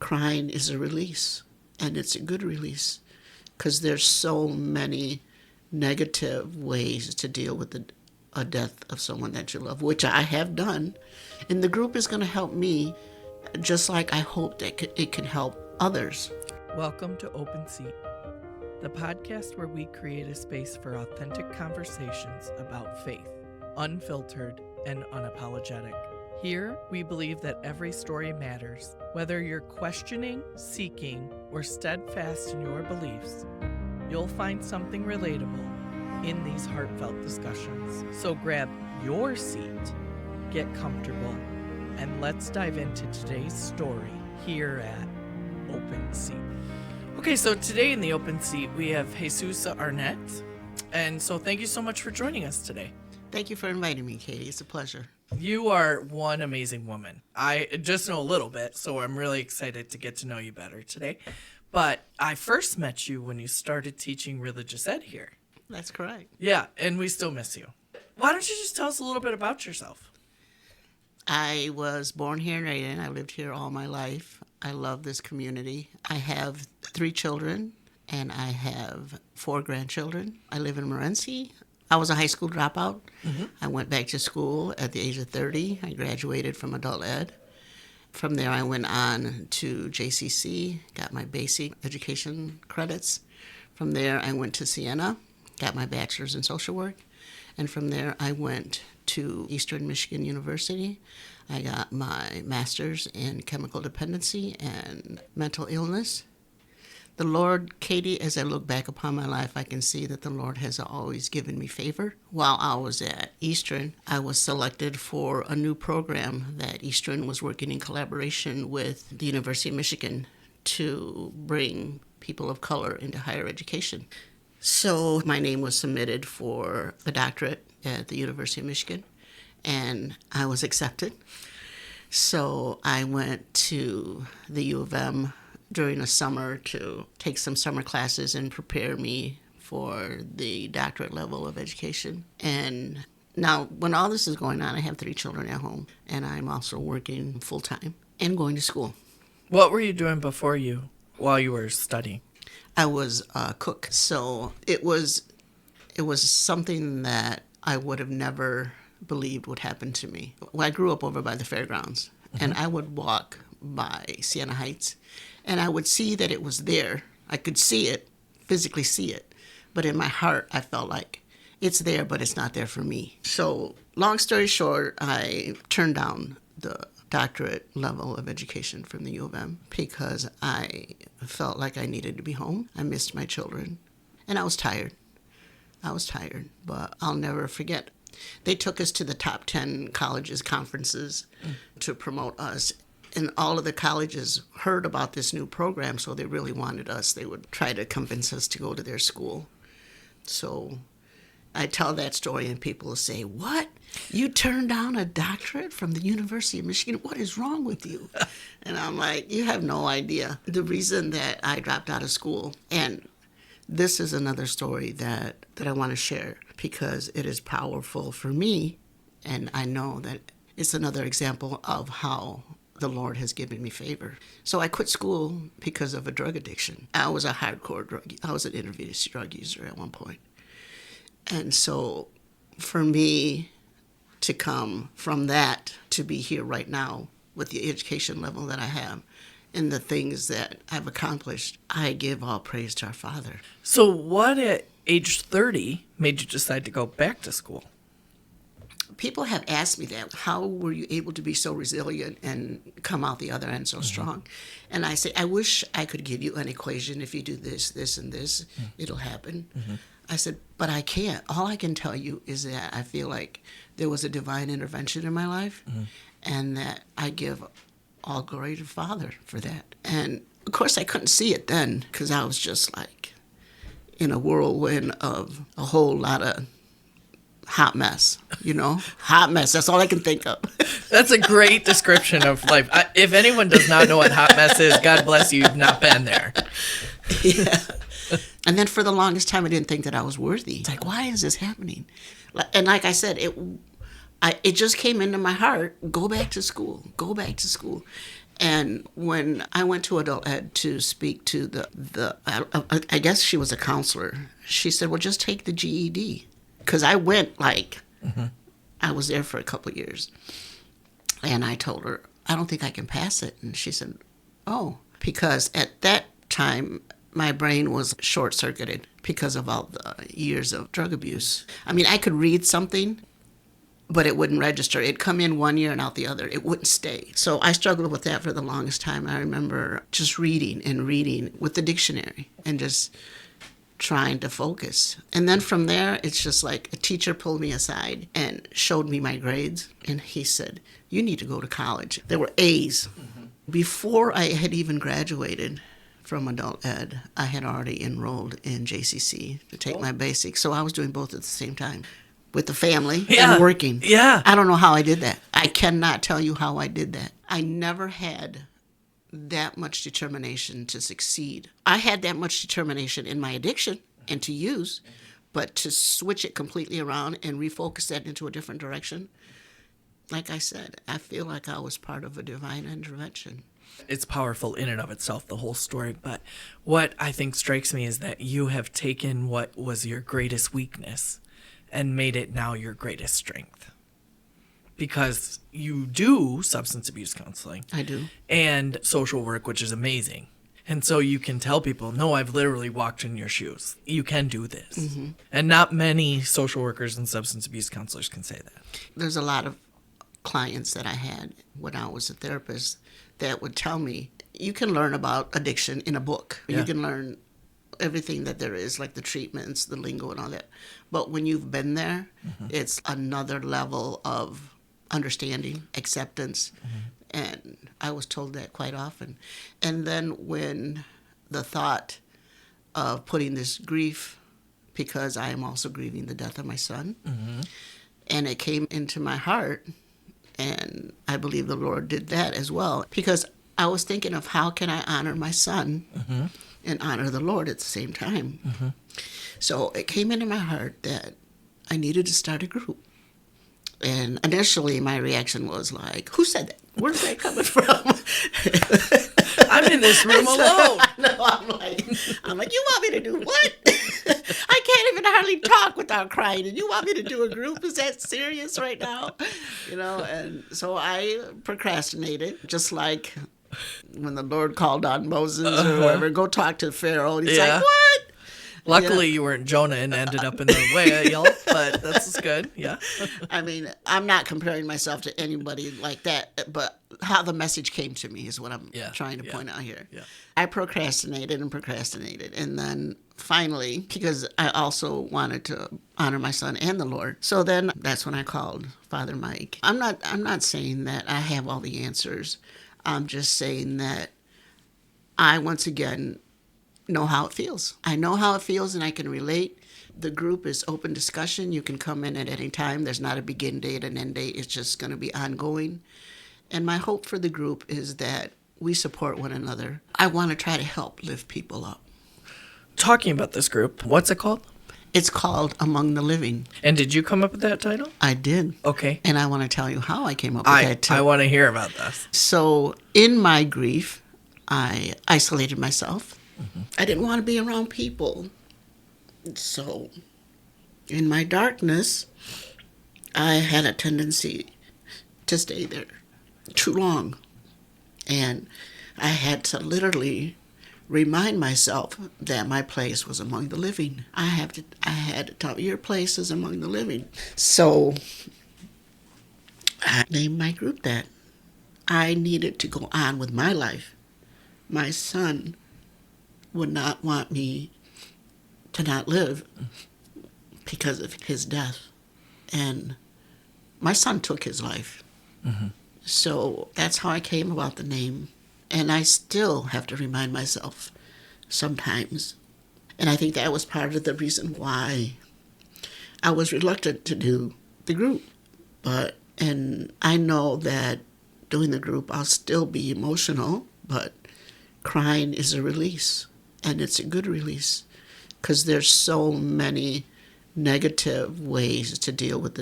crying is a release, and it's a good release, because there's so many negative ways to deal with a death of someone that you love, which I have done. And the group is going to help me, just like I hope that it can help others. Welcome to Open Seat, the podcast where we create a space for authentic conversations about faith, unfiltered and unapologetic. Here, we believe that every story matters. Whether you're questioning, seeking, or steadfast in your beliefs, you'll find something relatable in these heartfelt discussions. So grab your seat, get comfortable, and let's dive into today's story here at Open Seat. Okay, so today in the Open Seat, we have Jesusa Arnett. And so thank you so much for joining us today. Thank you for inviting me, Katie. It's a pleasure. You are one amazing woman. I just know a little bit, so I'm really excited to get to know you better today. But I first met you when you started teaching religious ed here. That's correct. Yeah, and we still miss you. Why don't you just tell us a little bit about yourself? I was born here in Adrian. I lived here all my life. I love this community. I have 3 children, and I have 4 grandchildren. I live in Morenci. I was a high school dropout. Mm-hmm. I went back to school at the age of 30. I graduated from adult ed. From there, I went on to JCC, got my basic education credits. From there, I went to Siena, got my bachelor's in social work. And from there, I went to Eastern Michigan University. I got my master's in chemical dependency and mental illness. The Lord, Katie, as I look back upon my life, I can see that the Lord has always given me favor. While I was at Eastern, I was selected for a new program that Eastern was working in collaboration with the University of Michigan to bring people of color into higher education. So my name was submitted for a doctorate at the University of Michigan, and I was accepted. So I went to the U of M during the summer to take some summer classes and prepare me for the doctorate level of education. And now, when all this is going on, I have 3 children at home, and I'm also working full-time and going to school. What were you doing while you were studying? I was a cook, so it was something that I would have never believed would happen to me. Well, I grew up over by the fairgrounds, mm-hmm. and I would walk by Siena Heights, and I would see that it was there. I could see it, physically see it, but in my heart, I felt like it's there, but it's not there for me. So, long story short, I turned down the doctorate level of education from the U of M because I felt like I needed to be home. I missed my children, and I was tired, but I'll never forget. They took us to the top 10 colleges conferences to promote us. And all of the colleges heard about this new program, so they really wanted us. They would try to convince us to go to their school. So I tell that story, and people will say, "What? You turned down a doctorate from the University of Michigan? What is wrong with you?" And I'm like, you have no idea. The reason that I dropped out of school, and this is another story that I want to share because it is powerful for me, and I know that it's another example of how the Lord has given me favor. So I quit school because of a drug addiction. I was a hardcore I was an intravenous drug user at one point. And so for me to come from that to be here right now with the education level that I have and the things that I've accomplished, I give all praise to our Father. So what at age 30 made you decide to go back to school? People have asked me that. How were you able to be so resilient and come out the other end so strong? And I say, I wish I could give you an equation. If you do this, this, and this, it'll happen. Mm-hmm. I said, but I can't. All I can tell you is that I feel like there was a divine intervention in my life, and that I give all glory to the Father for that. And, of course, I couldn't see it then because I was just like in a whirlwind of a whole lot of hot mess, hot mess. That's all I can think of. That's a great description of life. If anyone does not know what hot mess is, God bless you, you've not been there. Yeah. And then for the longest time, I didn't think that I was worthy. It's like, why is this happening? And like I said, it just came into my heart, go back to school. And when I went to adult ed to speak to I guess she was a counselor, she said, well, just take the GED. Because I went I was there for a couple of years. And I told her, I don't think I can pass it. And she said, oh, because at that time, my brain was short-circuited because of all the years of drug abuse. I mean, I could read something, but it wouldn't register. It'd come in one year and out the other. It wouldn't stay. So I struggled with that for the longest time. I remember just reading and reading with the dictionary and just trying to focus. And then from there, it's just like a teacher pulled me aside and showed me my grades. And he said, you need to go to college. There were A's. Before I had even graduated from adult ed, I had already enrolled in JCC to take my basics. So I was doing both at the same time with the family and working. Yeah. I don't know how I did that. I cannot tell you how I did that. I never had that much determination to succeed. I had that much determination in my addiction and to use, but to switch it completely around and refocus that into a different direction, like I said, I feel like I was part of a divine intervention. It's powerful in and of itself, the whole story. But what I think strikes me is that you have taken what was your greatest weakness and made it now your greatest strength. Because you do substance abuse counseling. I do. And social work, which is amazing. And so you can tell people, no, I've literally walked in your shoes. You can do this. Mm-hmm. And not many social workers and substance abuse counselors can say that. There's a lot of clients that I had when I was a therapist that would tell me, you can learn about addiction in a book. Yeah. You can learn everything that there is, like the treatments, the lingo and all that. But when you've been there, it's another level of understanding, acceptance. And I was told that quite often. And then when the thought of putting this grief, because I am also grieving the death of my son, and it came into my heart, and I believe the Lord did that as well, because I was thinking of how can I honor my son and honor the Lord at the same time. So it came into my heart that I needed to start a group. And initially my reaction was like, who said that? Where's that coming from? I'm in this room alone. No, I'm like, you want me to do what? I can't even hardly talk without crying, and you want me to do a group? Is that serious right now? You know, and so I procrastinated, just like when the Lord called on Moses or whoever, go talk to Pharaoh, and he's like, what? Luckily, you weren't Jonah and ended up in the whale, but that's good. Yeah. I mean, I'm not comparing myself to anybody like that, but how the message came to me is what I'm trying to point out here. Yeah. I procrastinated, and then finally, because I also wanted to honor my son and the Lord, so then that's when I called Father Mike. I'm not saying that I have all the answers. I'm just saying that I once again know how it feels. I know how it feels, and I can relate. The group is open discussion. You can come in at any time. There's not a begin date and end date. It's just going to be ongoing. And my hope for the group is that we support one another. I want to try to help lift people up. Talking about this group, what's it called? It's called Among the Living. And did you come up with that title? I did. Okay. And I want to tell you how I came up with that title. I want to hear about this. So in my grief, I isolated myself. I didn't want to be around people. So in my darkness, I had a tendency to stay there too long. And I had to literally remind myself that my place was among the living. I had to tell your place is among the living. So I named my group that. I needed to go on with my life. My son would not want me to not live because of his death. And my son took his life. So that's how I came about the name. And I still have to remind myself sometimes. And I think that was part of the reason why I was reluctant to do the group. And I know that doing the group, I'll still be emotional, but crying is a release. And it's a good release because there's so many negative ways to deal with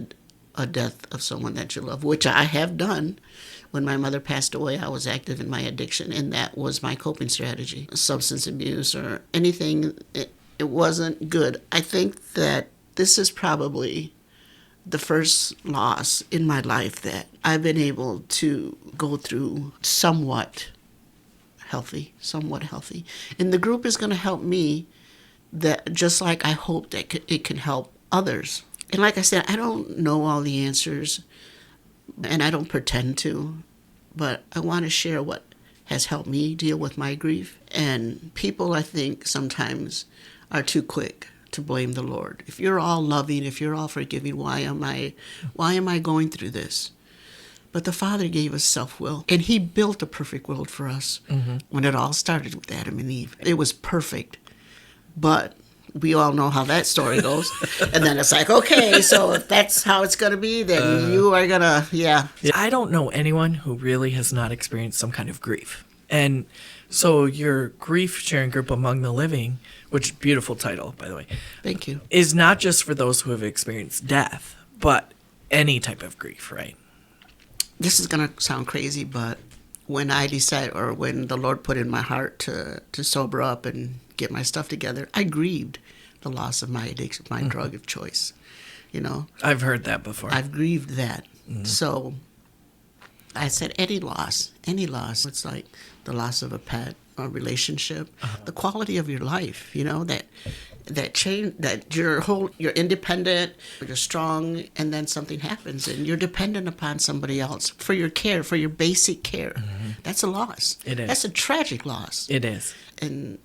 a death of someone that you love, which I have done When my mother passed away, I was active in my addiction, and that was my coping strategy. Substance abuse or anything, it wasn't good. I think that this is probably the first loss in my life that I've been able to go through somewhat healthy. And the group is going to help me, that just like I hope that it can help others. And like I said, I don't know all the answers, and I don't pretend to, but I want to share what has helped me deal with my grief. And people, I think, sometimes are too quick to blame the Lord. If you're all loving, if you're all forgiving, why am I going through this? But the Father gave us self-will, and He built a perfect world for us. When it all started with Adam and Eve, it was perfect. But we all know how that story goes. And then it's like, okay, so if that's how it's going to be, then you are going to, yeah. I don't know anyone who really has not experienced some kind of grief. And so your grief sharing group Among the Living, which beautiful title, by the way. Thank you. Is not just for those who have experienced death, but any type of grief, right? This is going to sound crazy, but when I decided, or when the Lord put in my heart to sober up and get my stuff together, I grieved the loss of my addiction, my drug of choice. I've heard that before. I've grieved that. So I said, any loss. It's like the loss of a pet, a relationship, the quality of your life. That change, that you're independent, you're strong, and then something happens, and you're dependent upon somebody else for your care, for your basic care. That's a loss. It is. That's a tragic loss. It is. And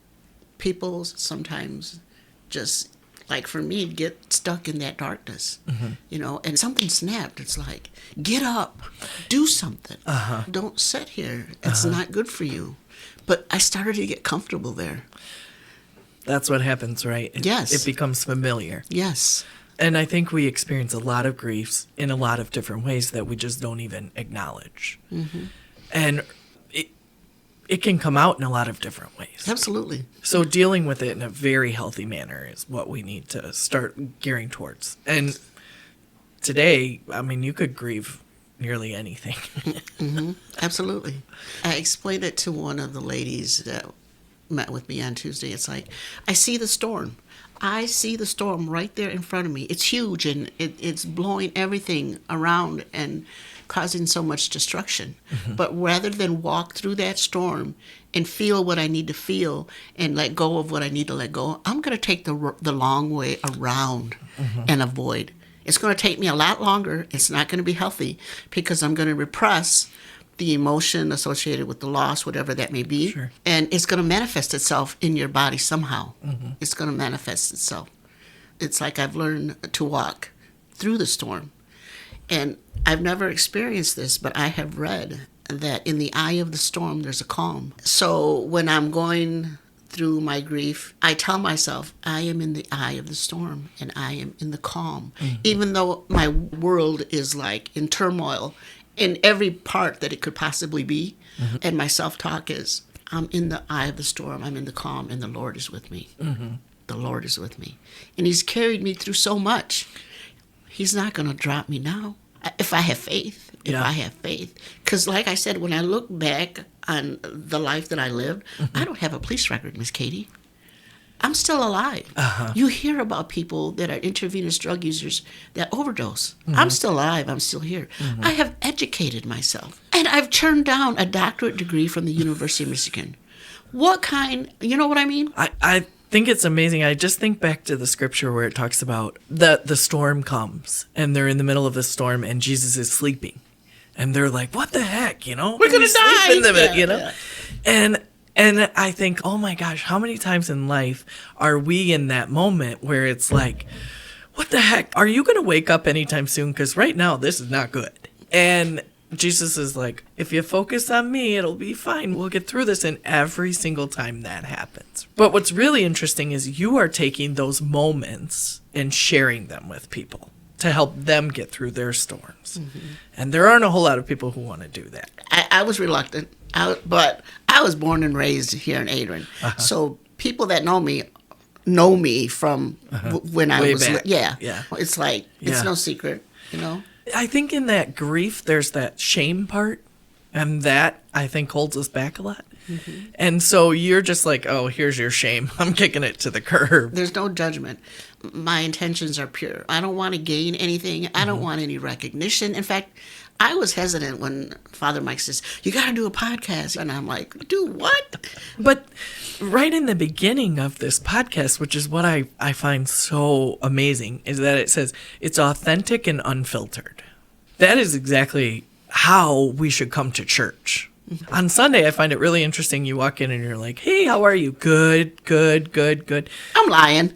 people sometimes just, like for me, get stuck in that darkness, and something snapped. It's like, get up, do something. Don't sit here. It's not good for you. But I started to get comfortable there. That's what happens, right? Yes. It becomes familiar. Yes. And I think we experience a lot of griefs in a lot of different ways that we just don't even acknowledge. And it can come out in a lot of different ways. Absolutely. So dealing with it in a very healthy manner is what we need to start gearing towards. And today, I mean, you could grieve nearly anything. Absolutely. I explained it to one of the ladies that met with me on Tuesday. It's like, I see the storm. I see the storm right there in front of me. It's huge, and it's blowing everything around and causing so much destruction. But rather than walk through that storm and feel what I need to feel and let go of what I need to let go, I'm going to take the long way around and avoid. It's going to take me a lot longer. It's not going to be healthy because I'm going to repress the emotion associated with the loss, whatever that may be. Sure. And it's going to manifest itself in your body somehow. It's going to manifest itself. It's like I've learned to walk through the storm. And I've never experienced this, but I have read that in the eye of the storm, there's a calm. So when I'm going through my grief, I tell myself, I am in the eye of the storm and I am in the calm. Even though my world is like in turmoil in every part that it could possibly be. And my self-talk is, I'm in the eye of the storm, I'm in the calm, and the Lord is with me. The Lord is with me. And He's carried me through so much. He's not going to drop me now. If I have faith. I have faith. Because like I said, when I look back on the life that I lived, I don't have a police record, Miss Katie. I'm still alive. You hear about people that are intravenous drug users that overdose. I'm still alive. I'm still here. I have educated myself. And I've turned down a doctorate degree from the University of Michigan. What kind, you know what I mean? I think it's amazing. I just think back to the scripture where it talks about the storm comes and they're in the middle of the storm and Jesus is sleeping. And they're like, what the heck, We're going to die. And I think, oh my gosh, how many times in life are we in that moment where it's like, what the heck? Are you going to wake up anytime soon? Because right now, this is not good. And Jesus is like, if you focus on me, it'll be fine. We'll get through this. And every single time that happens. But what's really interesting is you are taking those moments and sharing them with people to help them get through their storms. And there aren't a whole lot of people who want to do that. I was reluctant, but I was born and raised here in Adrian. So people that know me from when I was back. Yeah. It's like, it's no secret, I think in that grief, there's that shame part And that, I think, holds us back a lot. Mm-hmm. And so you're just like, oh, here's your shame. I'm kicking it to the curb. There's no judgment. My intentions are pure. I don't want to gain anything. I don't want any recognition. In fact, I was hesitant when Father Mike says, you got to do a podcast. And I'm like, do what? But right in the beginning of this podcast, which is what I find so amazing, is that it says it's authentic and unfiltered. That is exactly how we should come to church. Mm-hmm. On Sunday, I find it really interesting. You walk in and you're like, hey, how are you? Good, good, good, good. I'm lying.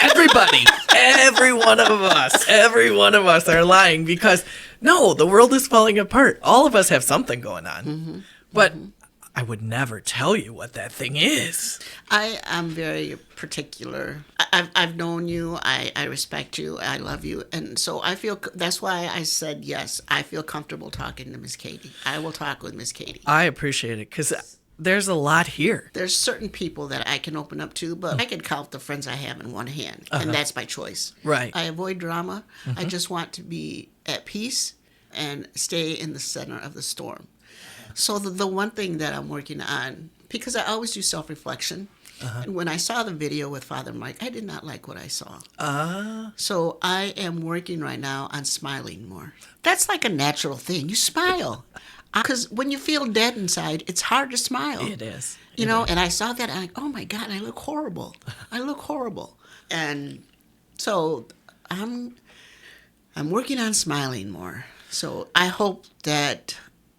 Everybody, every one of us are lying because, no, the world is falling apart. All of us have something going on. Mm-hmm. But I would never tell you what that thing is. I am very particular. I've known you. I respect you. I love you. And so I feel, that's why I said yes. I feel comfortable talking to Miss Katie. I will talk with Miss Katie. I appreciate it because there's a lot here. There's certain people that I can open up to, but I can count the friends I have in one hand. And that's by choice. Right. I avoid drama. I just want to be at peace and stay in the center of the storm. So the one thing that I'm working on, because I always do self-reflection, and when I saw the video with Father Mike, I did not like what I saw. So I am working right now on smiling more. That's like a natural thing. You smile. Because when you feel dead inside, it's hard to smile. It is. You know, and I saw that, and I'm like, oh my God, I look horrible. I look horrible. And so I'm working on smiling more. So I hope that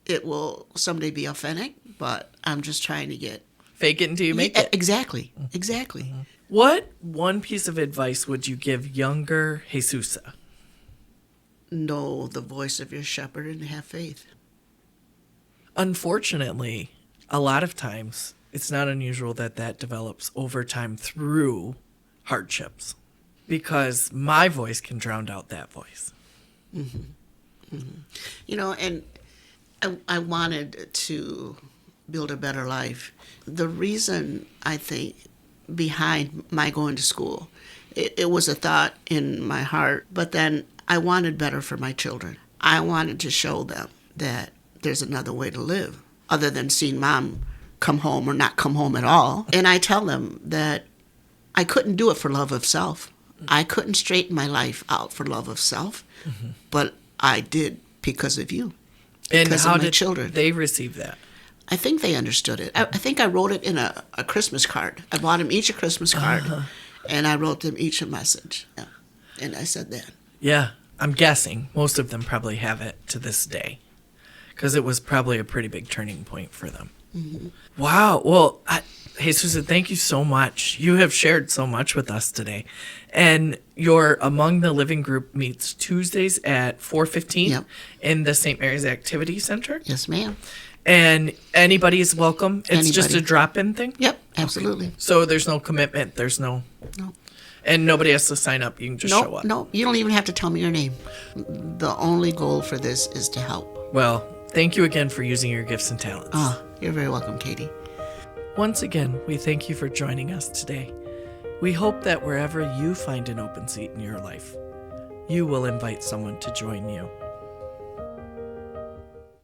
it will someday be authentic, but I'm just trying to get... Fake it until you make it. Exactly. What one piece of advice would you give younger Jesusa? Know the voice of your shepherd and have faith. Unfortunately, a lot of times, it's not unusual that develops over time through hardships, because my voice can drown out that voice. Mm-hmm. Mm-hmm. You know, and I wanted to build a better life. The reason, I think, behind my going to school, it was a thought in my heart, but then I wanted better for my children. I wanted to show them that there's another way to live other than seeing mom come home or not come home at all. And I tell them that I couldn't do it for love of self. I couldn't straighten my life out for love of self, but I did because of you. And how did children they receive that? I think they understood it. I think I wrote it in a Christmas card. I bought them each a Christmas card, and I wrote them each a message. Yeah. And I said that. Yeah, I'm guessing most of them probably have it to this day, because it was probably a pretty big turning point for them. Mm-hmm. Wow. Well, Jesusa, thank you so much. You have shared so much with us today. And your Among the Living group meets Tuesdays at 4:15 in the St.Mary's Activity Center. Yes, ma'am. And anybody is welcome. It's just a drop-in thing? Yep, absolutely. Okay. So there's no commitment. There's no. And nobody has to sign up. You can just show up. No, you don't even have to tell me your name. The only goal for this is to help. Well, thank you again for using your gifts and talents. You're very welcome, Katie. Once again, we thank you for joining us today. We hope that wherever you find an open seat in your life, you will invite someone to join you.